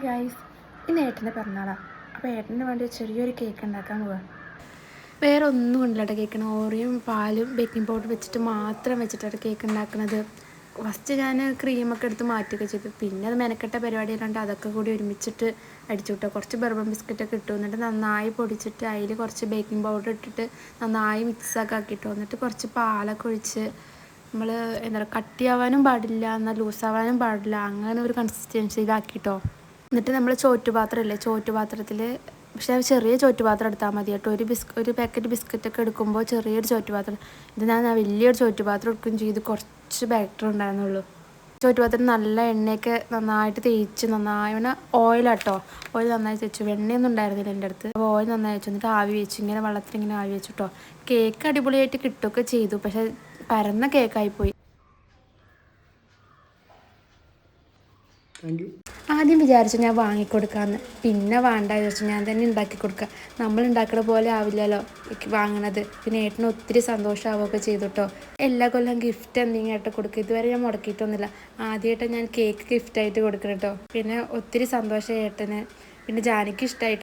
Guys, ഇന്ന് ഏട്ടൻ്റെ പിറന്നാളാണ്. അപ്പോൾ ഏട്ടന് വേണ്ടി ചെറിയൊരു കേക്ക് ഉണ്ടാക്കാൻ പോവാ. വേറെ ഒന്നും കൊണ്ടില്ലാട്ടോ കേൾക്കണം. ഓറിയും പാലും ബേക്കിംഗ് പൗഡർ വെച്ചിട്ട് മാത്രം വെച്ചിട്ടാണ് കേക്ക് ഉണ്ടാക്കുന്നത്. ഫസ്റ്റ് ഞാൻ ക്രീമൊക്കെ എടുത്ത് മാറ്റുകയൊക്കെ ചെയ്തു. പിന്നെ അത് മെനക്കെട്ട പരിപാടി അല്ലാണ്ട് അതൊക്കെ കൂടി ഒരുമിച്ചിട്ട് അടിച്ചു വിട്ടോ. കുറച്ച് ബർബൺ ബിസ്ക്കറ്റൊക്കെ ഇട്ടു. എന്നിട്ട് നന്നായി പൊടിച്ചിട്ട് അതിൽ കുറച്ച് ബേക്കിംഗ് പൗഡർ ഇട്ടിട്ട് നന്നായി മിക്സൊക്കെ ആക്കിയിട്ടു. എന്നിട്ട് കുറച്ച് പാലൊക്കെ ഒഴിച്ച് നമ്മൾ എന്താ പറയുക, കട്ടിയാവാനും പാടില്ല എന്നാൽ ലൂസാവാനും പാടില്ല, അങ്ങനെ ഒരു കൺസിസ്റ്റൻസിയിലാക്കിയിട്ടോ. എന്നിട്ട് നമ്മൾ ചോറ്റുപാത്രമില്ലേ, ചോറ്റുപാത്രത്തിൽ, പക്ഷേ ചെറിയ ചോറ്റുപാത്രം എടുത്താൽ മതി കേട്ടോ. ഒരു പാക്കറ്റ് ബിസ്ക്കറ്റൊക്കെ എടുക്കുമ്പോൾ ചെറിയൊരു ചോറ്റുപാത്രം. ഇത് ഞാൻ വലിയൊരു ചോറ്റുപാത്രം എടുക്കുകയും ചെയ്ത് കുറച്ച് ബാറ്റർ ഉണ്ടായിരുന്നുള്ളൂ. ചോറ്റുപാത്രം നല്ല എണ്ണയൊക്കെ നന്നായിട്ട് തേച്ച്, നന്നായി ഓയിലാട്ടോ, ഓയിൽ നന്നായി തേച്ചു. എണ്ണയൊന്നും ഉണ്ടായിരുന്നില്ല എൻ്റെ അടുത്ത്. അപ്പോൾ ഓയിൽ നന്നായി വെച്ചു. എന്നിട്ട് ആവി വെച്ചു, ഇങ്ങനെ വെള്ളത്തിൽ ഇങ്ങനെ ആവി വെച്ചു കേട്ടോ. കേക്ക് അടിപൊളിയായിട്ട് കിട്ടുകയൊക്കെ ചെയ്തു, പക്ഷേ പരന്ന കേക്കായിപ്പോയി. ആദ്യം വിചാരിച്ചു ഞാൻ വാങ്ങിക്കൊടുക്കാമെന്ന്, പിന്നെ വേണ്ട വിചാരിച്ചു ഞാൻ തന്നെ ഉണ്ടാക്കി കൊടുക്കുക. നമ്മൾ ഉണ്ടാക്കുന്ന പോലെ ആവില്ലല്ലോ വാങ്ങണത്. പിന്നെ ഏട്ടന് ഒത്തിരി സന്തോഷമാവുകയൊക്കെ ചെയ്തു കേട്ടോ. എല്ലാ കൊല്ലം ഗിഫ്റ്റ് എന്തെങ്കിലും ആയിട്ട് കൊടുക്കുക. ഇതുവരെ ഞാൻ മുടക്കിയിട്ടൊന്നുമില്ല. ആദ്യമായിട്ട് ഞാൻ കേക്ക് ഗിഫ്റ്റായിട്ട് കൊടുക്കണം കേട്ടോ. പിന്നെ ഒത്തിരി സന്തോഷം ഏട്ടന്. പിന്നെ ജാനിക്ക് ഇഷ്ടമായിട്ട്.